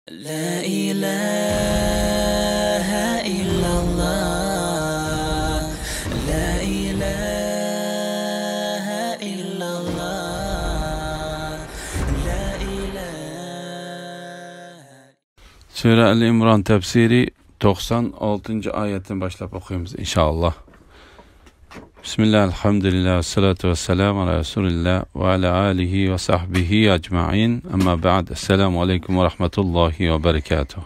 لا إله إلا الله لا إله إلا الله لا إله. Sure Al-İmran tefsiri 96. ayetten başlayıp okuyumuz inşallah. Bismillah, elhamdülillah, salatu vesselamu ala Resulillah ve ala alihi ve sahbihi ecma'in. Amma ba'd. Esselamu aleyküm ve rahmetullahi ve berekatuhu.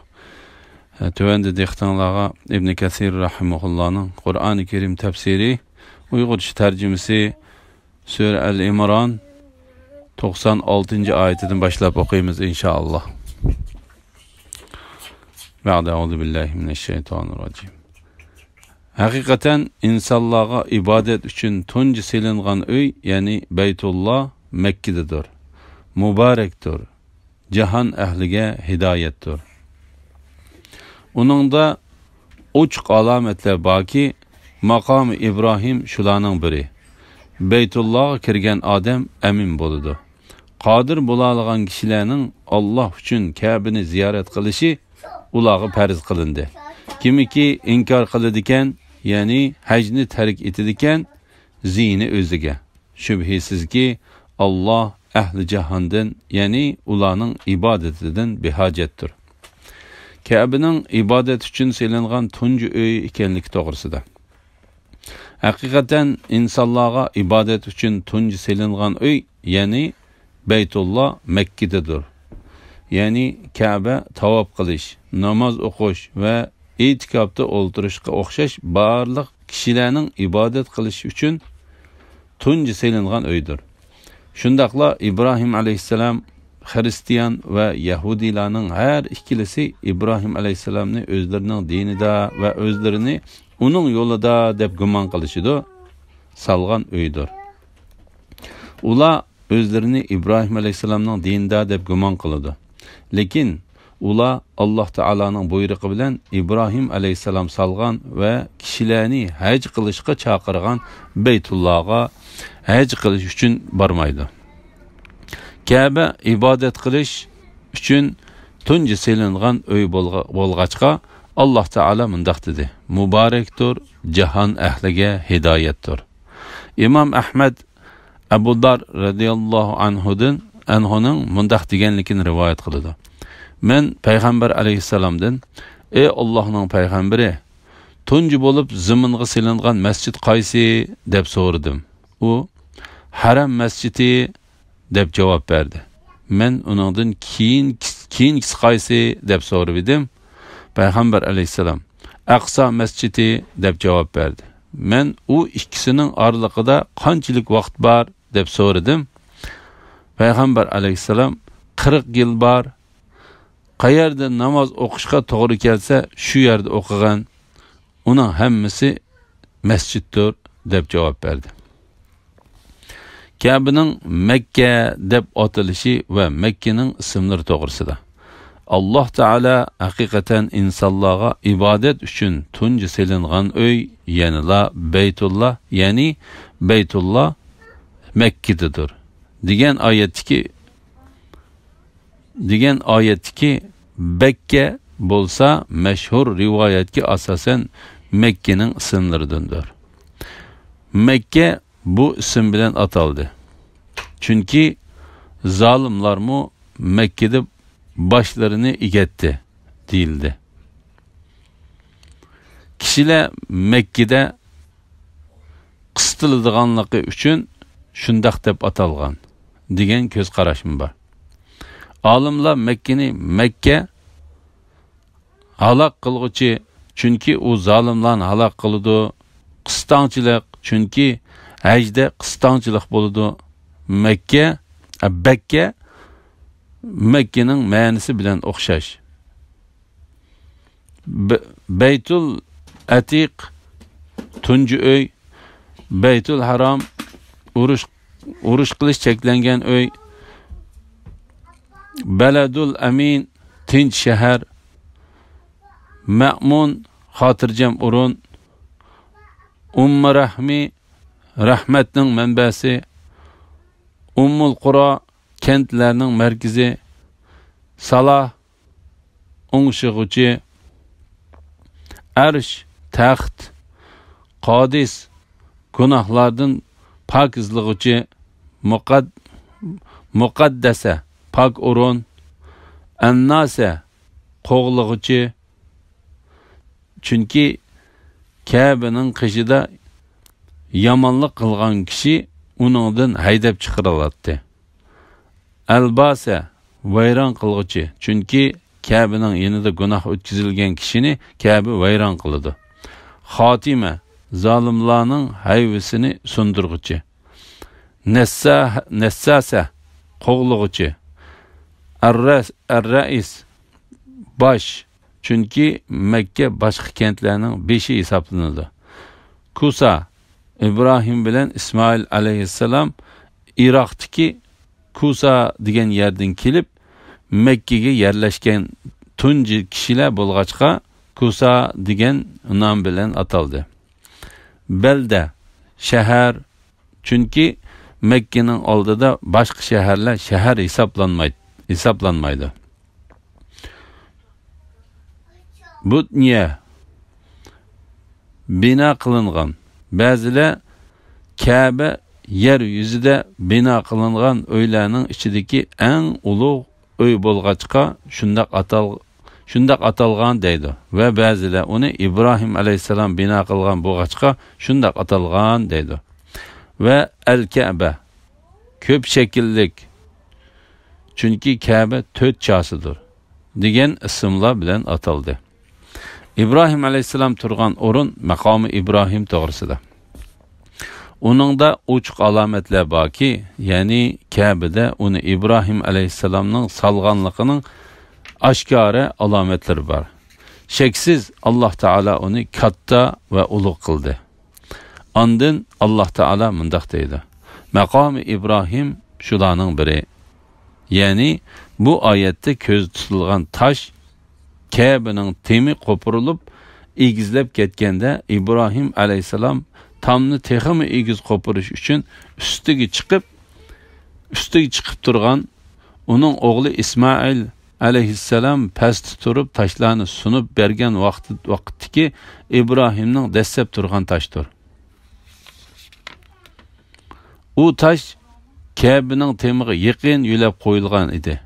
Tövende dehtanlığa İbn Kesir rahimahullah'ın Kur'an-ı Kerim tefsiri Uygurca tercümesi Sure Al-İmran 96. ayetinden başlayıp okuyumuz inşallah. Ba'da euzu billahi mineşşeytanirracim. Hakikaten insanlığa ibadet üçün tuncu silingan öy, yani Beytullah Mekke'dedir. Mübarektir. Cihan ehlige hidayettir. Onun da uçuk alametler baki, makamı İbrahim şulanın biri. Beytullah'a kirgen Adem emin boludu. Qadir bulalığan kişilerinin Allah üçün Kabe'ni ziyaret kılışı ulağı periz kılındı. Kimi ki inkar kılıdiken, yani hacni terk etidiken zihni özüge. Şübhisiz ki Allah ehli cehandan, yani ulanın ibadetinden bihacettir. Kabe'nin ibadet üçün silingan tuncu öy ikenlik doğrusuda. Hakikaten insanlığa ibadet üçün tuncu silingan öy, yani Beytullah Mekke'dedir. Yani Kabe tavaf kılış, namaz okuş ve itikapta olduruşqa o'xshash barliq kishilarning ibodat qilish uchun tunji selingan uydir. Shundaqla İbrahim aleyhisselam Hristiyan ve Yahudilarning her ikkilisi İbrahim aleyhisselamni o'zlarining dinida ve o'zlarini uning yo'lida deb gumon qilishidi salgan uydir. Ular o'zlarini İbrahim aleyhisselamning dinida deb gumon qiladi. Lekin ular Allah Taala'nın buyrug'i bilan İbrahim aleyhisselam salgan ve kişilerini hac qilishga chaqirgan Beytullah'a hac qilish uchun barmaydi. Kabe ibadet qilish uchun tunji selingan uy bo'lg'achqa Allah Taala mundaq dedi: Mubarektir, cihan ehlige hidayettir. İmam Ahmed Abu Dar radıyallahu anhu'nun mundaq deganligini rivoyat qiladi. Men Peygamber aleyhisselamdan, ey Allah'ın peygamberi, tuncu bolup zımınğı silingan mescid qaysi deb so'radim. U haram mescidi deb cevap verdi. Men onundan keyingisi qaysi deb so'rab edim. Peygamber aleyhisselam Aqsa mescidi deb cevap verdi. Men u ikkisinin aralig'ida qanchalik vaqt bor deb so'radim. Peygamber aleyhisselam 40 yıl bor. Qayerda namoz o'qishga to'g'ri kelsa, shu yerda o'qigan, uning hammasi masjiddir deb javob berdi. Kabe'ning Mekke deb atilishi va Mekkening ismlari to'g'risida. Allah Taala haqiqatan insonlarga ibodat uchun tunji selingan uy, yanila Beytullah, yani Beytullah Mekke'dedir. degan oyatdiki Bekke bo'lsa mashhur rivoyatga asosan Mekkening ismlaridandir. Mekke bu isim bilan ataldi. Chunki zolimlarmu Mekke'de başlarını egetti deyildi. Kishilar Mekke'de qistiladiganligi uchun shundaq deb atalgan degan ko'z qarashim bor. Olimlar Mekkeni Mekke halak qilg'uchi, chunki u zolimlarni halak qiladi. Qistonchilik, chunki hajda qistonchilik bo'ladi. Bekke Mekkening ma'nosi bilan o'xshash. Beytul Atiq tunji uy, Beytul Haram urush qilish cheklangan uy, Beledul Amin tinch shahar, Ma'mun xotirjam o'rin, Rahmi rahmatning manbasi, Ummul Qura kentlarning markazi, Salah o'ngshig'uchi, arsh, taxt, qodis, gunohlardan pokizlig'uchi, muqaddasa, pok o'rin, annasa, qo'g'lig'uchi. Chunki Kabe'ning qishida yomonlik qilgan kishi uningdan haydab chiqariladi. Albasa, vayron qilg'uchi. Chunki Kabe'ning yanida gunoh o'tkazilgan kishini Kabe vayron qiladi. Xotima, zolimlarning hayvisini sundirg'uchi. Nassasa, qo'g'lig'uchi. Ar-rais, bosh. Chunki Makka boshqa kentlarning beshi hisoblanadi. Kusa, İbrahim bilan İsmail alayhissalom Iroqdagi Kusa degan yerdan kelib Makkaga yerlashgan tunji kishilar bo'lg'achqa Kusa degan nom bilan ataldi. Belda, shahar. Chunki Makkaning oldida boshqa shaharlar shahar hisoblanmaydi. Butniya, bina qilingan. Ba'zilar Kabe yer yuzida bina qilingan uylarning ichidagi eng ulug' uy bo'lg'achqa shundaq atalgan deydi va ba'zilar uni İbrahim alayhissalom bina qilgan bo'lg'achqa shundaq atalgan deydi. Va al-Ka'ba, ko'p shakillik. Chunki Kabe 4 chosidir degan ismlar bilan ataldi. İbrahim alayhissalom turgan o'rin maqomi İbrahim to'g'risida. Uningda ochiq alomatlar borki, ya'ni Kabe'da uni İbrahim alayhissalomning salganligining oshkora alomatlari bor. Sheksiz Alloh taolo uni katta va ulug' qildi. Ondan Alloh taolo mundaq deydi: Maqomi İbrahim shularning biri. Ya'ni bu oyatda ko'z tutilgan tosh Kabe'ning temi qo'pirilib, egizlab ketganda İbrahim alayhissalom tamni texmi egiz qo'pirish uchun ustiga chiqib turgan uning o'g'li İsmail alayhissalom pastda turib tashlarni sunib bergan vaqtdagi İbrahimning dastlab turgan toshdir. U tosh Kabe'ning temiga yaqin yo'lab qo'yilgan edi.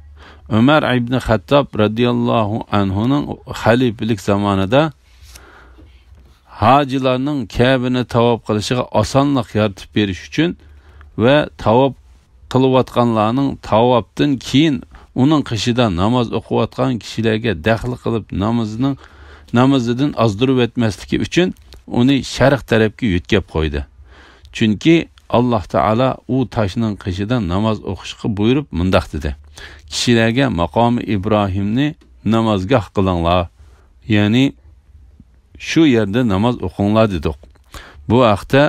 Ömer ibn Xattob radiyallohu anhuning xalifalik zamonida hojilarning Kabe'ni tavob qilishiga osonlik yaratib berish uchun va tavob qilayotganlarning tavobdan keyin uning qishida namoz o'qiyotgan kishilarga daxl qilib namozidan ozdirib o'tmasligi uchun uni sharq tarafga yutkab qo'ydi. Chunki Alloh taolo u toshning qishida namoz o'qishga buyurib mundaq dedi: Kishilarga maqomi İbrahimni namozgoh qilinglar, ya'ni shu yerda namoz o'qinglar dedik. Bu haqda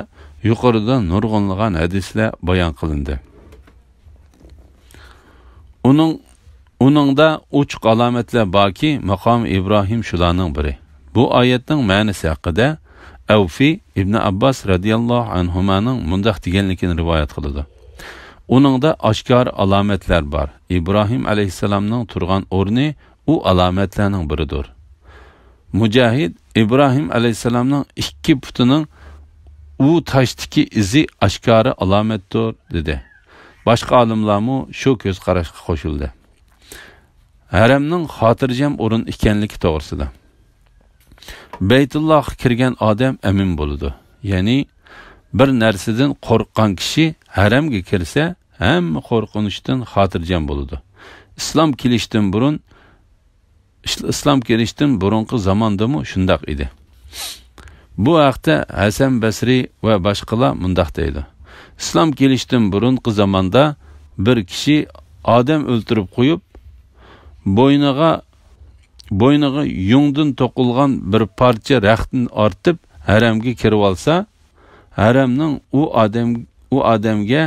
yuqorida nurg'unlagan hadislar bayon qilindi. Uningda ochiq alomatlar borki, maqomi İbrahim shularning biri. Bu oyatning ma'nosi haqida Avfi ibn Abbas radiyallohu anhumaning mundaq deganligini rivoyat qiladi. Uningda oshkor alomatlar bor. İbrahim alayhissalomning turgan o'rni u alomatlarning biridir. Mujahid İbrahim alayhissalomning ikki putining u tashdagi izi oshkora alomatdir dedi. Boshqa olimlarmi shu ko'z qarashga qo'shildi. Haramning xotirjam o'rin ekanligi to'g'risida. Beytullohga kirgan odam amin bo'ladi. Ya'ni bir narsadan qo'rqqan kishi haramga kirsa, hamma qo'rqinishdan xotirjam bo'ladi. Islom kelishdan burungi zamondami shundoq edi. Bu haqda Hasan Basri va boshqalar mundaq deydi: Islom kelishdan burungi zamonda bir kishi odam o'ltirib qo'yib, bo'yniga yungdan to'qilgan bir parcha raxtni ortib haramga kirib olsa, haramning u odamga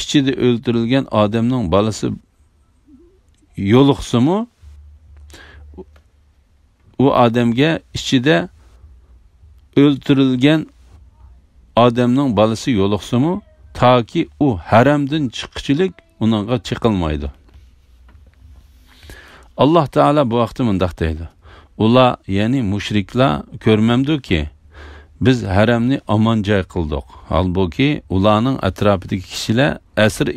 ichida o'ltirilgan odamning bolasi yo'liqsimi, u odamga ichida o'ltirilgan odamning bolasi yo'liqsimi, toki u haramdan chiqishlik uningga chiqilmaydi. Allah Teala bu vaqtda mundaq deydi. Ular, ya'ni mushriklar ko'rmamdi ki biz haramni omon joy qildik. Halbuki ularning atrofidagi kishilar asir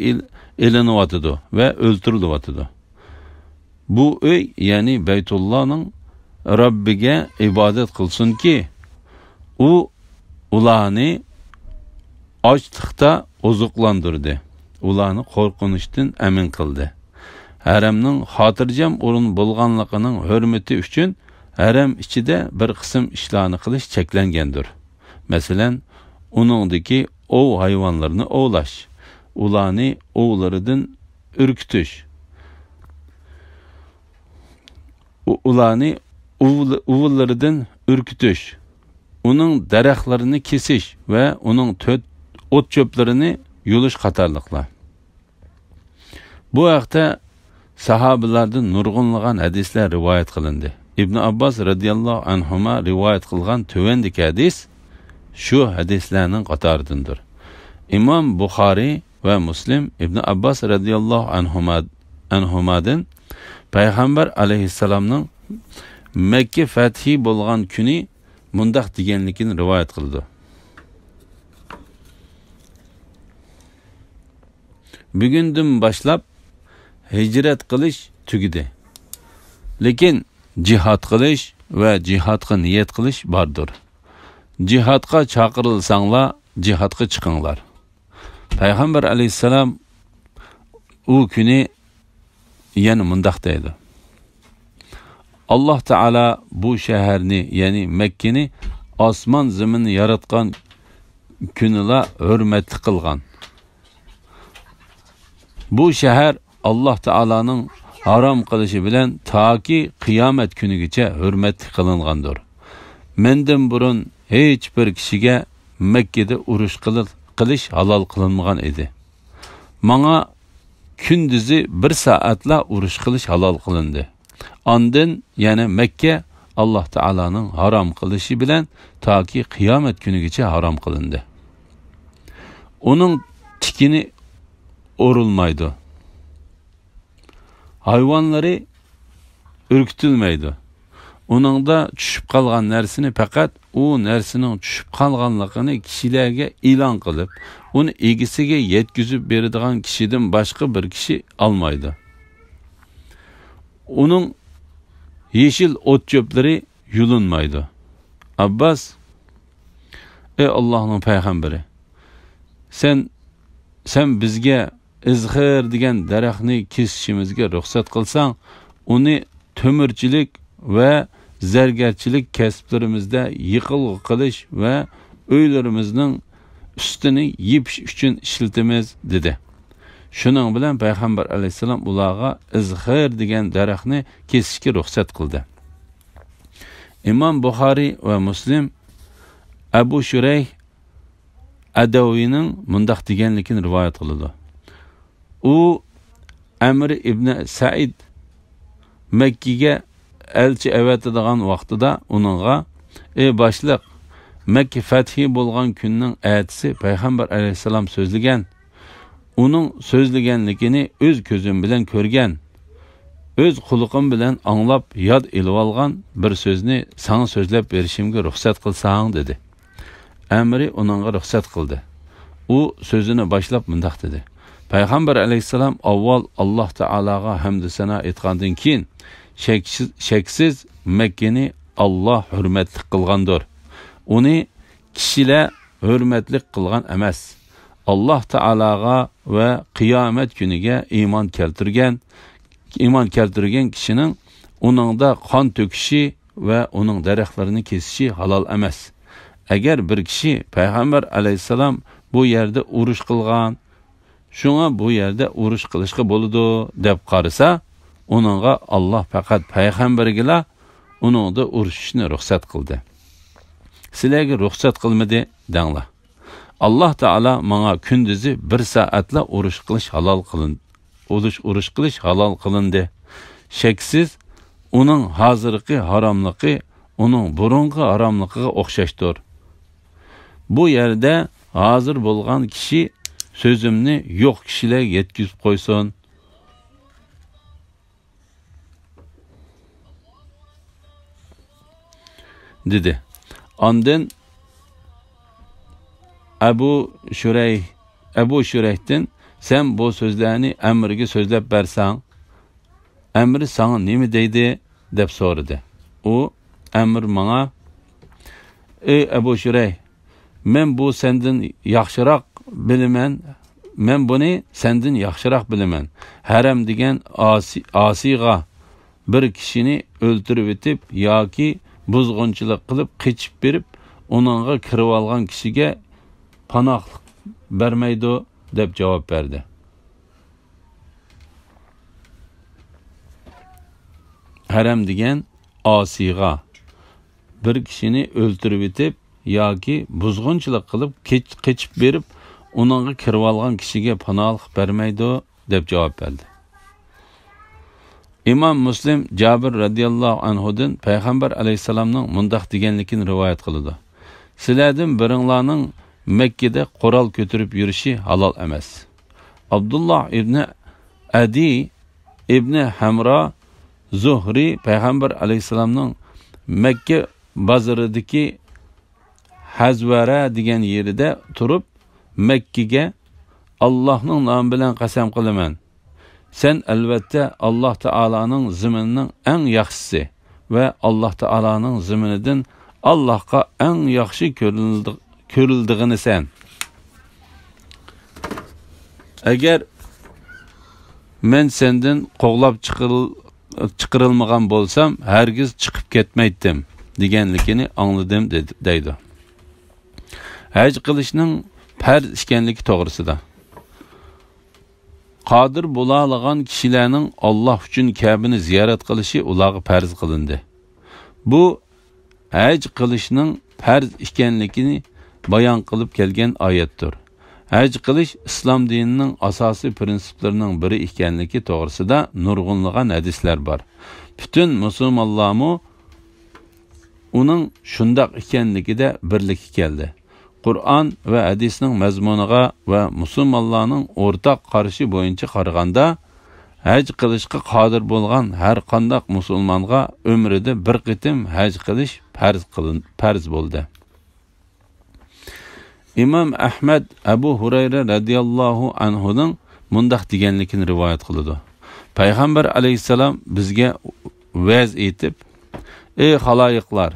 elinyotidi va o'ltirilyotidi. Bu uy, ya'ni Baytullohning Robbiga ibodat qilsinki, u ularni ochliqda oziqlantirdi. Ularni qo'rqinishdan amin qildi. Haramning xotirjam o'rin bo'lganligining hurmati uchun haram ichida bir qism ishlarni qilish cheklangandir. Masalan, uningdagi ov hayvonlarni ovlash, ularni ovlaridan urkitish, ularni uvillaridan urkitish, uning daraxtlarini kesish va uning o't cho'plarini yulish qatorliqlar. Bu haqda sahabalardan nurg'unlagan hadislar rivoyat qilindi. İbn Abbas radıyallahu anhuma rivoyat qilgan tövendiki hadis şu hadislarning qatoridandir. İmam Buxoriy va Muslim İbn Abbas radıyallahu anhumadan Payg'ambar alayhissalomning Makka fathi bo'lgan kuni mundaq deganligini rivoyat qildi. Bugundan boshlab hijrat qilish tugidi. Lekin jihad qilish va jihadga niyat qilish bordir. Jihadga chaqirilsanglar, jihadga chiqinglar. Payg'ambar alayhissalom u kuni yana mundaq deydi. Allah Teala bu shaharni, ya'ni Makkani osmon zaminni yaratgan kunila hurmatli qilgan. Bu shahar Allah Teala'nın haram qilishi bilan toki qiyomat kunigacha hurmatli qilingandir. Mendan burun hech bir kishiga Makkada urush qilish halol qilinmagan edi. Menga kunduzi 1 soatla urush qilish halol qilindi. Ondan yana Makka Allah Teala'nın haram qilishi bilan toki qiyomat kunigacha haram qilindi. Onun tikini o'rilmaydi. Hayvanları ürkütülmeydi. Onunda tushib qolgan narsani faqat u narsaning tushib qolganligini kishilarga e'lon qilib, uni egisiga yetkazib beradigan kishidan boshqa bir kishi olmaydi. Uning yeşil o't cho'plari yulinmaydi. Abbas, ey Allohning payg'ambari, sen bizga izhir degan daraxtni kesishimizga ruxsat qilsang, uni to'mirchilik va zargarchilik kasblarimizda yiqilg'i qilish va uylarimizning ustini yepish uchun ishlatamiz dedi. Shuning bilan payg'ambar alayhisalom ularga izhir degan daraxtni kesishga ruxsat qildi. İmam Buxoriy va Muslim Abu Shurayh Adaviyning mundaq deganligini rivoyat qiladi. U Amr ibn Said Makkaga elchi avatadigan vaqtida uningga: "Ey boshliq, Makka fathi bo'lgan kunning ertasi payg'ambar alayhisalom so'zlagan. Uning so'zlaganligini o'z ko'zim bilan ko'rgan. O'z quloqim bilan anglab yod elib olgan bir so'zni sana so'zlab berishimga ruxsat qilsang" dedi. Amri uningga ruxsat qildi. U so'zini boshlab mundaq dedi: Payg'ambar alayhissalom avval Alloh taolaga hamd sana aytgandan keyin shaksiz Makkani Alloh hurmatli qilgandir. Uni kishilar hurmatli qilgan emas. Alloh taolaga va qiyomat kuniga iymon keltirgan kishining uningda qon to'kishi va uning daraxtlarini kesishi halol emas. Agar bir kishi payg'ambar alayhissalom bu yerda urush qilgan, shunga bu yerda urush qilishga bo'ladi deb qarasa, uningga Alloh faqat payg'ambarga uningda urushishni ruxsat qildi. Sizlarga ruxsat qilmadi denglar. Alloh taolo menga kunduzi 1 soatla urush qilish halol qilindi. Shaksiz uning hozirgi haromligi uning burungi haromligiga o'xshashdir. Bu yerda hozir bo'lgan kishi so'zimni yo'q kishilarga yetkazib qo'ysin. dedi. Ondan Ebu Şureyh'ten sen bu sözlerini Emr'ge sözlep bersen, Emr sana nemi deydi dep sorudu. O Emr bana, ey Ebu Şureyh, men bu senden yaxşırak bilimen, men bunu senden yaxşırak bilimen. Harem degen asiga bir kişini öldürüp etip yoki buzg'unchilik qilib qechib berib, onunğa kirib olgan kishiga panohlik bermaydi deb javob berdi. Harem degen asiga bir kişini öldürüp etip yoki buzg'unchilik qilib qechib berib, onunğa kirib olgan kishiga panohlik bermaydi deb javob berdi. İmam Müslim Cabir radıyallahu anhudan Peygamber aleyhisselamның mundaq deganligini rivoyat qiladi. Sizlardan biringlarning Mekke'de qoral götürüp yürüyüşü halal emas. Abdullah ibn Adi ibn Hamra Zuhri Peygamber aleyhisselamның Mekke bazarıdaki Hazvara degan yeride turup Mekke'ge Allah'ның namı bilen qasam qilaman. Sen elbette Allah Teala'nın ziminining en yaxşisi ve Allah Teala'nın ziminidan Allah'a en yaxşı ko'rildig'ini sen. Eğer men senden qo'g'lab chiqarilmagan bo'lsam, hergiz chiqib ketmaydim deganligini angladim deydi. Haj qilishning farz ekanligi to'g'risida. Qadir bo'ladigan kishilarning Alloh uchun Ka'bani ziyorat qilishi ularga farz qilindi. Bu haj qilishning farz ekanligini bayon qilib kelgan oyatdir. Haj qilish islom dinining asosiy prinsiplarining biri ekanligi to'g'risida nurg'unlagan hadislar bor. Bütün musulmonlarmi uning shundoq ekanligida birlikka keldi. Qur'on va hadisning mazmuniga va musulmonlarning o'rtaq qarashi bo'yicha qaraganda, haj qilishga qodir bo'lgan har qanday musulmonga umrida bir qitim haj qilish farz bo'ldi. İmam Ahmad Abu Hurayra radıyallahu anhu'nun mundaq deganligini rivoyat qiladi. Payg'ambar alayhissalom bizga va'z etib, ey xaloyiqlar,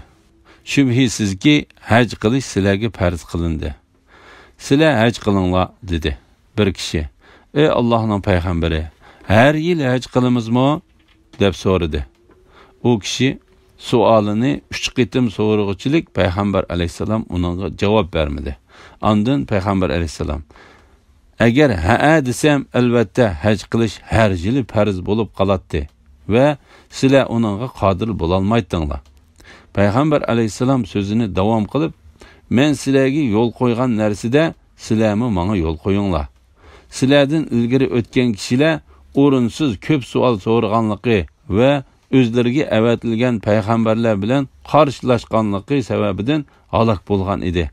shubhisizki haj qilish sizlarga farz qilindi. Sizlar haj qilinglar dedi bir kishi. Ey Allohning payg'ambari, har yil haj qilamizmi deb so'radi. U kishi suolini 3 qitim so'rag'uchilik payg'ambar alayhissalom unga javob bermadi. Ondan payg'ambar alayhissalom, agar ha desam, albatta haj qilish har yili farz bo'lib qoladi va sizlar unga qodir bo'la olmaydinglar. Payg'ambar alayhissalom so'zini davom qilib, men sizlarga yo'l qo'ygan narsada sizlarmi menga yo'l qo'yinglar. Sizlardan ilgari o'tgan kishilar o'rinsiz ko'p savol so'raganligi va o'zlariga avatilgan payg'ambarlar bilan qarshilashganligi sababidan halok bo'lgan edi.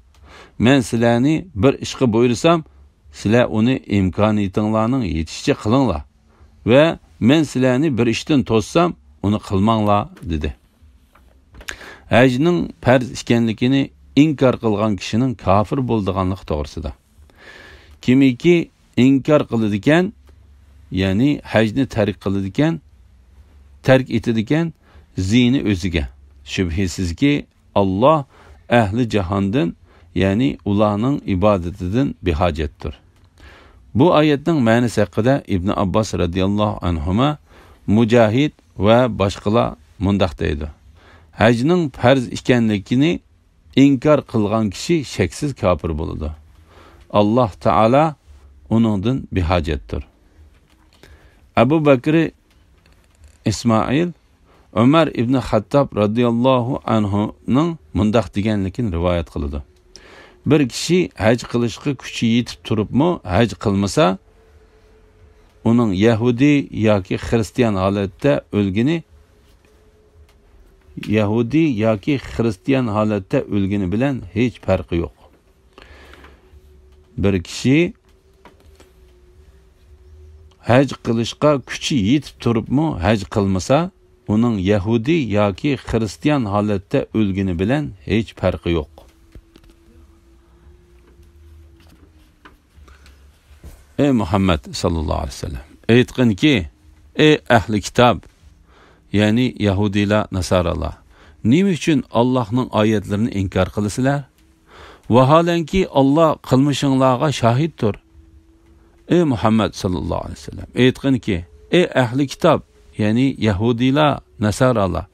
Men sizlarni bir ishga buyursam, sizlar uni imkoniyatinglarning yetishicha qilinglar va men sizlarni bir ishdan to'ssam, uni qilmanglar dedi. Hajning farz ekanligini inkor qilgan kishining kofir bo'lganligi to'g'risida. Kimiki inkor qiladigan, ya'ni hajni tark etadigan zini o'ziga. Shubhisizki Alloh ahli jahondan, ya'ni ularning ibodatidan behojatdir. Bu oyatning ma'nosi haqida Ibn Abbas radhiyallohu anhuma, Mujahid va boshqalar mundaq deydi. Hajning farz ekanligini inkor qilgan kishi shaksiz kofir bo'ladi. Alloh taolo uningdan behojatdir. Abu Bakr İsmail Ömer ibn Hattab radıyallahu anhu'ning mundaq deganligini rivoyat qiladi. Bir kishi haj qilishga kuchi yetib turibmi, haj qilmasa, uning Yahudi yoki Xristian holatda o'lgani bilan hech farqi yo'q. Bir kishi haj qilishga kuchi yetib turibmi, haj qilmasa, uning Yahudi yoki Xristian holatda o'lgani bilan hech farqi yo'q. Ey Muhammad sallallohu alayhi vasallam, aytqinki, ey ahli kitob, ya'ni Yahudilar, Nasaralar, nima uchun Allohning oyatlarini inkor qilasizlar? Vaholanki Allah qilmishinglarga shohiddir. Ey Muhammad sallallohu alayhi vasallam, aytqinki, ey ahli kitob, ya'ni Yahudilar, Nasaralar,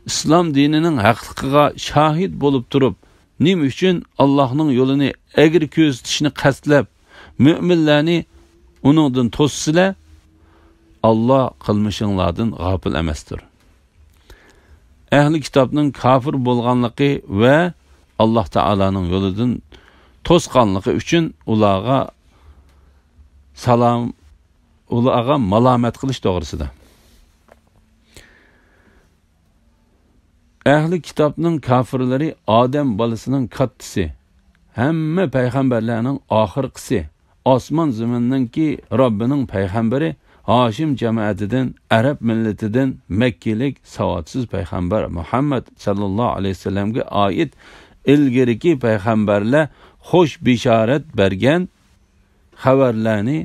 islom dinining haqligiga shohid bo'lib turib, nima uchun Allohning yo'lini egri ko'zitishni qasdlab mo'minlarni uningdan to'ssizlar? Allah qilmishinglardan g'ofil emasdir. Ahli kitobning kafir bo'lganligi va Alloh taolaning yo'lidan to'sqanligi uchun ularga malomat qilish to'g'risida. Ahli kitobning kafirlari odam bolasining kattasi, hamma payg'ambarlarning oxirgisi, osmon zaminninki Robbining payg'ambari, Hashim jamoatidan, Arab millatidan Makkilik savotsiz payg'ambar Muhammad sallallohu alayhi vasallamga oid ilgiriki payg'ambarlar xo'sh bishorat bergan xabarlarni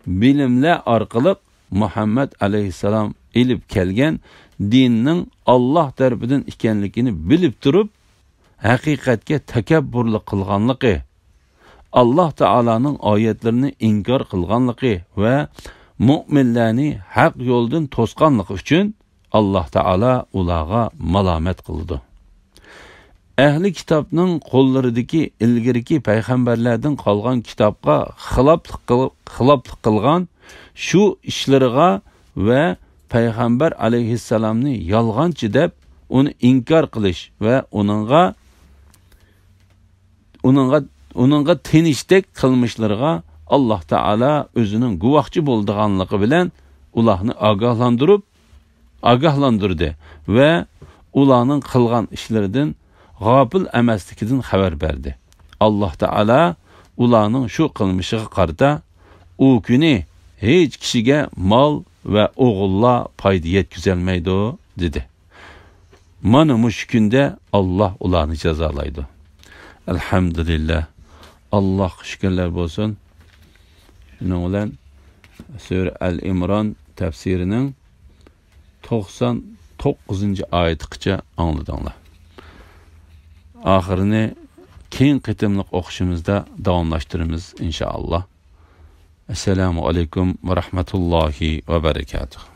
bilimlar orqali Muhammad alayhissalom ilib kelgan dinning Alloh tarafidan ekanligini bilib turib, haqiqatga takabburlik qilganligi, Alloh taolaning oyatlarini inkor qilganligi va mu'minlarni haq yo'ldan to'sqanligi uchun Alloh taolo ularga malomat qildi. Ahli kitobning qo'llaridagi ilgiriki payg'ambarlardan qolgan kitobga xiloflik qilgan shu ishlariga va payg'ambar alayhissalomni yolg'onchi deb uni inkor qilish va uningga tenishdek qilmishlariga Alloh taolo o'zining guvohchi bo'lganligi bilan ularni ogohlantirdi va ularning qilgan ishlaridan g'ofil emasligidan xabar berdi. Alloh taolo ularning shu qilmishiga qarata u kuni hech kishiga mol va o'g'illar foyda yetkazolmaydi dedi. Mana shu kunda Alloh ularni jazolaydi. Alhamdulillah. Alloh shukr bo'lsin. Shuning bilan Sura Al-Imron tafsirining 99-oyatigacha angladinglar. Oxirini keng qitimliq o'qishimizda davomlashtiramiz inshaalloh. Assalomu alaykum va rahmatullohi va barakatuh.